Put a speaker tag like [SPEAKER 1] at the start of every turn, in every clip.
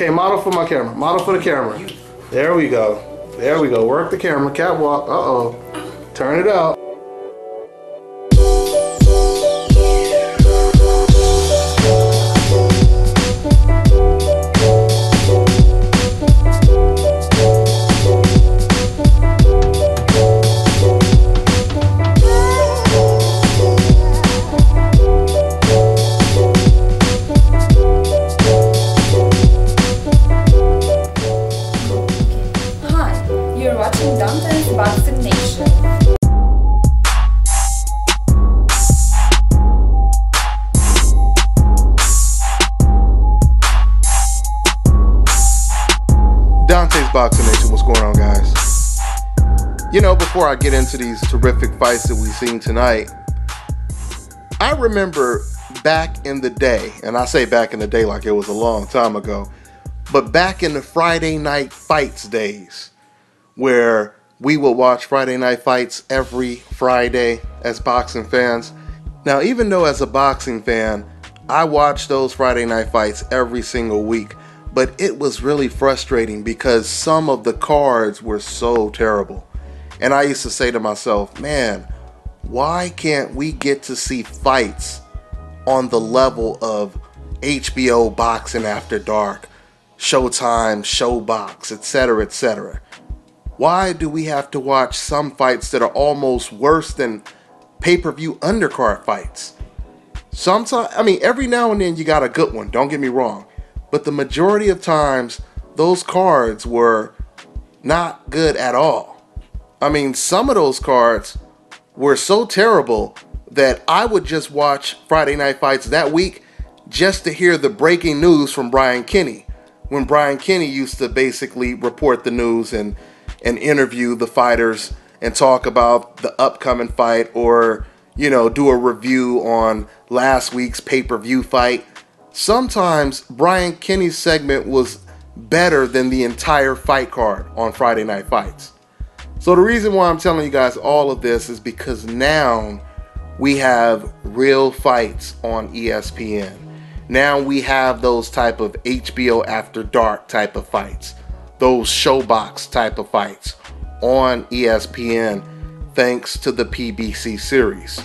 [SPEAKER 1] Okay, model for my camera. Model for the camera. There we go. There we go. Work the camera. Catwalk. Uh-oh. Turn it out. Boxing Nation, what's going on, guys? You know, before I get into these terrific fights that we've seen tonight, I remember back in the day, and I say back in the day like it was a long time ago, but back in the Friday Night Fights days, where we would watch Friday Night Fights every Friday as boxing fans. Now, even though as a boxing fan, I watched those Friday Night Fights every single week, but it was really frustrating because some of the cards were so terrible. And I used to say to myself, man, why can't we get to see fights on the level of HBO Boxing After Dark, Showtime, Showbox, etc., etc.? Why do we have to watch some fights that are almost worse than pay-per-view undercard fights? Sometimes, I mean, every now and then you got a good one, don't get me wrong. But the majority of times, those cards were not good at all. I mean, some of those cards were so terrible that I would just watch Friday Night Fights that week just to hear the breaking news from Brian Kenny. When Brian Kenny used to basically report the news and interview the fighters and talk about the upcoming fight, or, you know, do a review on last week's pay-per-view fight. Sometimes Brian Kenny's segment was better than the entire fight card on Friday Night Fights. So the reason why I'm telling you guys all of this is because now we have real fights on ESPN. Now we have those type of HBO After Dark type of fights, those Showbox type of fights on ESPN, thanks to the PBC series.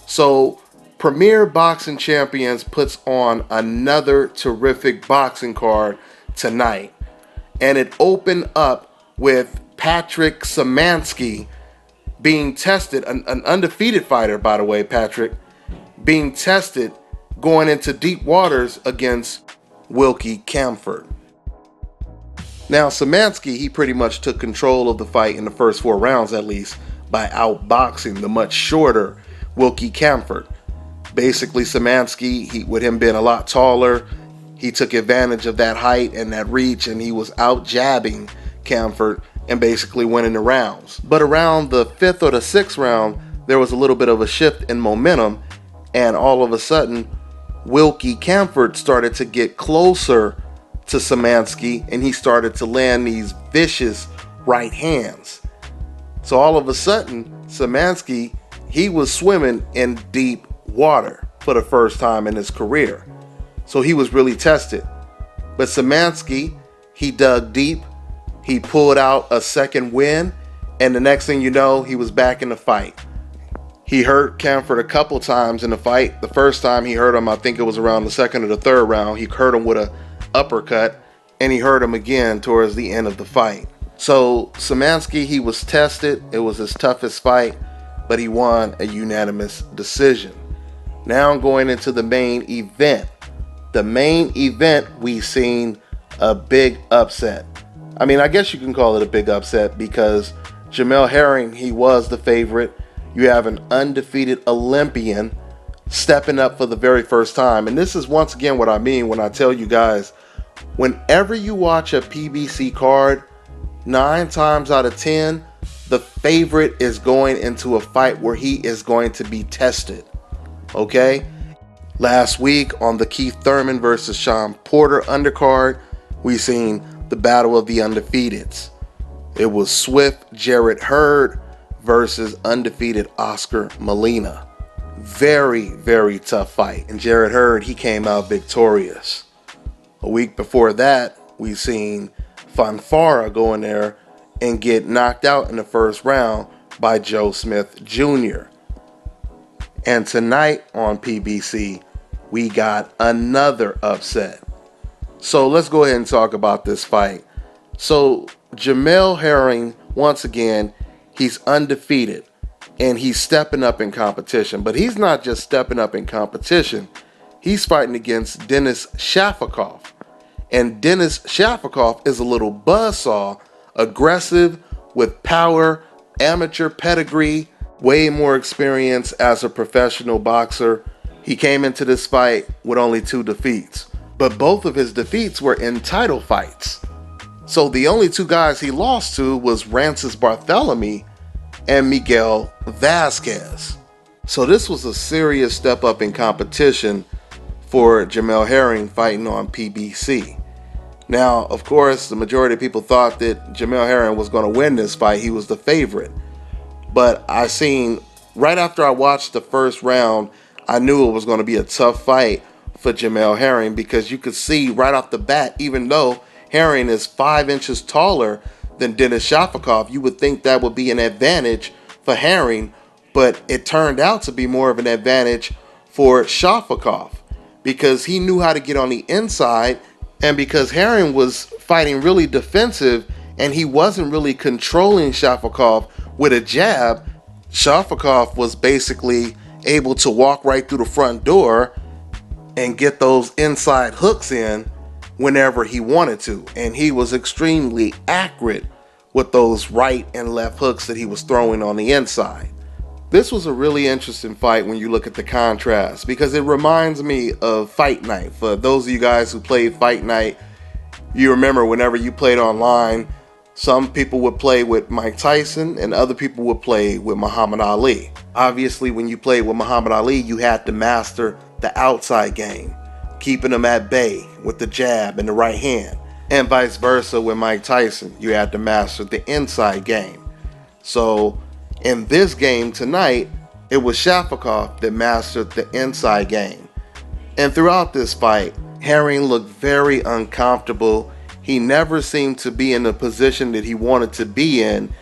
[SPEAKER 1] So Premier Boxing Champions puts on another terrific boxing card tonight, and it opened up with Patrick Szymanski being tested, an undefeated fighter, by the way, Patrick, being tested going into deep waters against Wilkie Camford. Now, Szymanski, he pretty much took control of the fight in the first 4 rounds, at least, by outboxing the much shorter Wilkie Camford. Basically, Szymanski, with him being a lot taller, he took advantage of that height and that reach, and he was out jabbing Camford and basically winning the rounds. But around the 5th or the 6th round, there was a little bit of a shift in momentum, and all of a sudden, Wilkie Camford started to get closer to Szymanski, and he started to land these vicious right hands. So all of a sudden, Szymanski, he was swimming in deep water for the first time in his career. So he was really tested. But Szymanski, he dug deep, he pulled out a second win, and the next thing you know, he was back in the fight. He hurt Camford a couple times in the fight. The first time he hurt him, I think it was around the 2nd or the 3rd round. He hurt him with a uppercut, and he hurt him again towards the end of the fight. So Szymanski, he was tested. It was his toughest fight, but he won a unanimous decision. Now going into the main event. The main event, we've seen a big upset. I mean, I guess you can call it a big upset because Jamel Herring, he was the favorite. You have an undefeated Olympian stepping up for the very first time. And this is once again what I mean when I tell you guys, whenever you watch a PBC card, 9 times out of 10, the favorite is going into a fight where he is going to be tested. Okay? Last week on the Keith Thurman versus Sean Porter undercard, we seen the battle of the undefeateds. It was Swift Jarrett Hurd versus undefeated Oscar Molina. Very, very tough fight. And Jarrett Hurd, he came out victorious. A week before that, we seen Fanfara go in there and get knocked out in the first round by Joe Smith Jr. And tonight on PBC, we got another upset. So let's go ahead and talk about this fight. So Jamel Herring, once again, he's undefeated and he's stepping up in competition. But he's not just stepping up in competition. He's fighting against Denis Shafikov. And Denis Shafikov is a little buzzsaw, aggressive, with power, amateur pedigree, way more experience as a professional boxer. He came into this fight with only 2 defeats, but both of his defeats were in title fights. So the only 2 guys he lost to was Rances Barthélemy and Miguel Vasquez. So this was a serious step up in competition for Jamel Herring fighting on PBC. Now, of course, the majority of people thought that Jamel Herring was going to win this fight. He was the favorite. But I seen, right after I watched the first round, I knew it was going to be a tough fight for Jamel Herring, because you could see right off the bat, even though Herring is 5 inches taller than Denis Shafikov, you would think that would be an advantage for Herring, but it turned out to be more of an advantage for Shafikov, because he knew how to get on the inside, and because Herring was fighting really defensive and he wasn't really controlling Shafikov with a jab, Shafikov was basically able to walk right through the front door and get those inside hooks in whenever he wanted to. And he was extremely accurate with those right and left hooks that he was throwing on the inside. This was a really interesting fight when you look at the contrast, because it reminds me of Fight Night. For those of you guys who played Fight Night, you remember whenever you played online, some people would play with Mike Tyson and other people would play with Muhammad Ali. Obviously, when you played with Muhammad Ali, you had to master the outside game, keeping him at bay with the jab and the right hand. And vice versa with Mike Tyson, you had to master the inside game. So in this game tonight, it was Shafikov that mastered the inside game. And throughout this fight, Herring looked very uncomfortable. He never seemed to be in the position that he wanted to be in,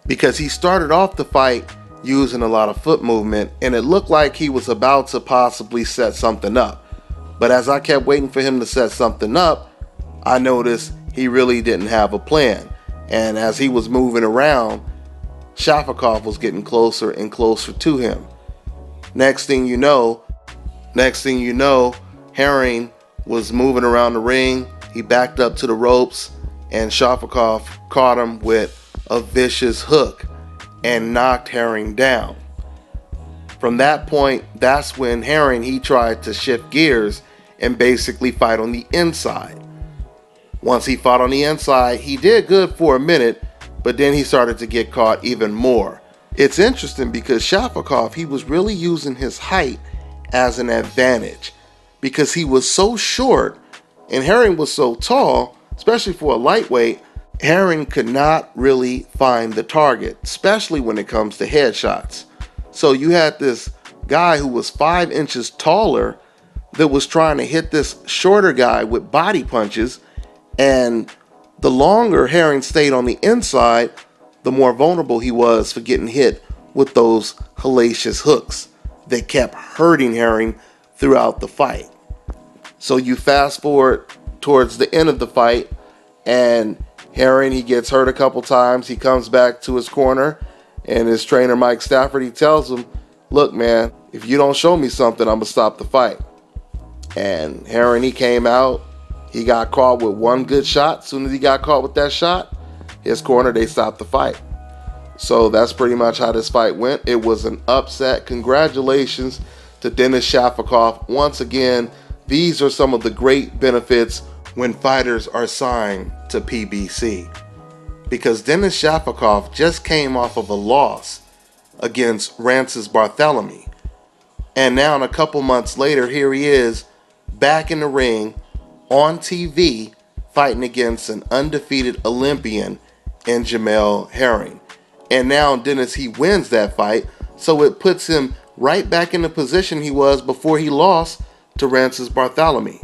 [SPEAKER 1] because he started off the fight using a lot of foot movement, and it looked like he was about to possibly set something up. But as I kept waiting for him to set something up, I noticed he really didn't have a plan. And as he was moving around, Shafikov was getting closer and closer to him. Next thing you know, Herring was moving around the ring. He backed up to the ropes, and Shafikov caught him with a vicious hook and knocked Herring down. From that point, that's when Herring, he tried to shift gears and basically fight on the inside. Once he fought on the inside, he did good for a minute, but then he started to get caught even more. It's interesting because Shafikov, he was really using his height as an advantage, because he was so short and Herring was so tall, especially for a lightweight. Herring could not really find the target, especially when it comes to headshots. So you had this guy who was 5 inches taller that was trying to hit this shorter guy with body punches, and the longer Herring stayed on the inside, the more vulnerable he was for getting hit with those hellacious hooks that kept hurting Herring throughout the fight. So you fast forward towards the end of the fight, and Herring, he gets hurt a couple times. He comes back to his corner, and his trainer Mike Stafford, he tells him, "Look, man, if you don't show me something, I'm gonna stop the fight." And Herring, he came out. He got caught with one good shot. As soon as he got caught with that shot, his corner, they stopped the fight. So that's pretty much how this fight went. It was an upset. Congratulations to Denis Shafikov. Once again, these are some of the great benefits when fighters are signed to PBC. Because Denis Shafikov just came off of a loss against Rances Barthélemy. And now, a couple months later, here he is back in the ring on TV fighting against an undefeated Olympian in Jamel Herring. And now Denis, he wins that fight, so it puts him right back in the position he was before he lost to Rances Barthélemy.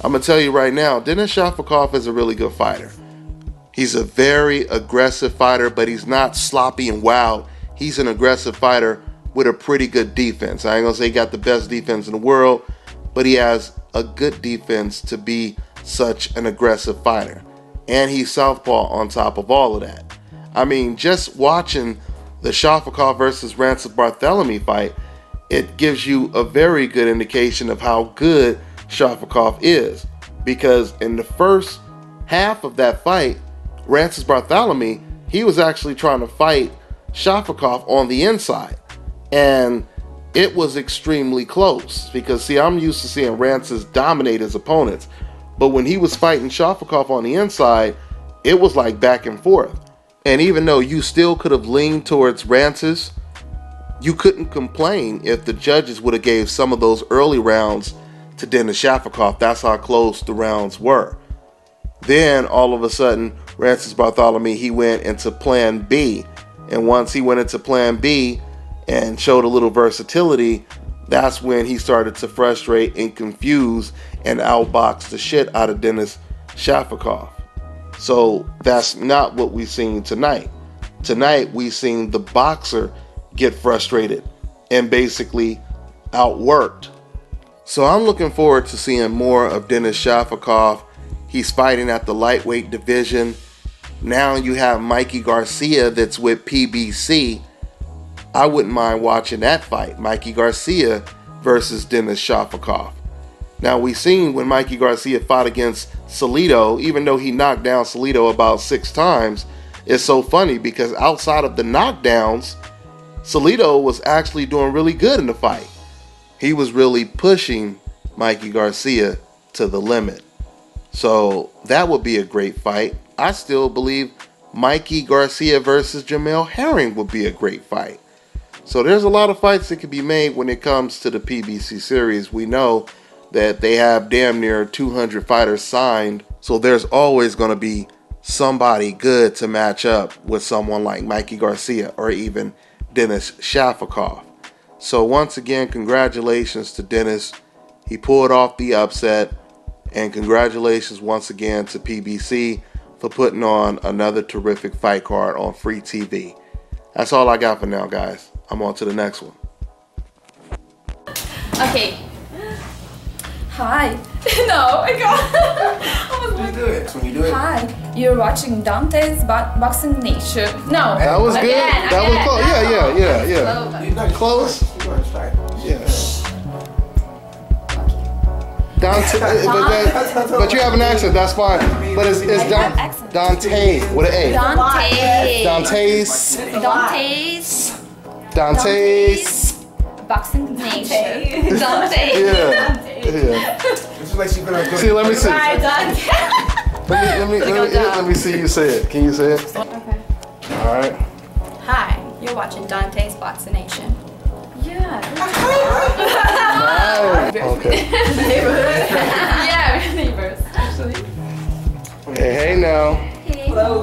[SPEAKER 1] I'm going to tell you right now, Denis Shafikov is a really good fighter. He's a very aggressive fighter, but he's not sloppy and wild. He's an aggressive fighter with a pretty good defense. I ain't going to say he got the best defense in the world, but he has a good defense to be such an aggressive fighter. And he's southpaw on top of all of that. I mean, just watching the Shafikov versus Rances Barthélemy fight, it gives you a very good indication of how good Shafikov is. Because in the first half of that fight, Rances Barthélemy, he was actually trying to fight Shafikov on the inside. And it was extremely close. Because, see, I'm used to seeing Rances dominate his opponents. But when he was fighting Shafikov on the inside, it was like back and forth. And even though you still could have leaned towards Rances, you couldn't complain if the judges would have gave some of those early rounds to Denis Shafikov. That's how close the rounds were. Then all of a sudden, Rances Barthélemy, he went into plan B. And once he went into plan B and showed a little versatility, that's when he started to frustrate and confuse and outbox the shit out of Denis Shafikov. So that's not what we've seen tonight. Tonight we've seen the boxer get frustrated and basically outworked. So I'm looking forward to seeing more of Denis Shafikov. He's fighting at the lightweight division. Now you have Mikey Garcia that's with PBC. I wouldn't mind watching that fight. Mikey Garcia versus Denis Shafikov. Now we've seen when Mikey Garcia fought against Salido, even though he knocked down Salido about 6 times, it's so funny because outside of the knockdowns, Salido was actually doing really good in the fight. He was really pushing Mikey Garcia to the limit. So that would be a great fight. I still believe Mikey Garcia versus Jamel Herring would be a great fight. So there's a lot of fights that can be made when it comes to the PBC series. We know that they have damn near 200 fighters signed. So there's always going to be somebody good to match up with someone like Mikey Garcia or even Denis Shafikov. So once again, congratulations to Denis. He pulled off the upset. And congratulations once again to PBC for putting on another terrific fight card on free TV. That's all I got for now, guys. I'm on to the next one.
[SPEAKER 2] Okay. Hi. No, I got.
[SPEAKER 1] When you do it. When you do it.
[SPEAKER 2] Hi. You're watching Dante's Boxing Nation. No.
[SPEAKER 1] That was good.
[SPEAKER 2] Again,
[SPEAKER 1] that was close. Yeah.
[SPEAKER 2] Slow.
[SPEAKER 1] You're not close.
[SPEAKER 3] You're going to start.
[SPEAKER 1] Yeah. Dante, but you have an accent, that's fine. But it's Dante with an A. Dante's
[SPEAKER 2] Boxing Nation. Dante.
[SPEAKER 1] Yeah.
[SPEAKER 3] This is like she's gonna go.
[SPEAKER 1] See, let me see.
[SPEAKER 2] Hi, Dante.
[SPEAKER 1] Let me see you say it. Can you say it?
[SPEAKER 2] Okay.
[SPEAKER 1] All right.
[SPEAKER 4] Hi, you're watching Dante's Boxing Nation.
[SPEAKER 2] Yeah.
[SPEAKER 1] Okay.
[SPEAKER 2] Yeah, we're neighbors, actually.
[SPEAKER 1] Hey now.
[SPEAKER 2] Hello.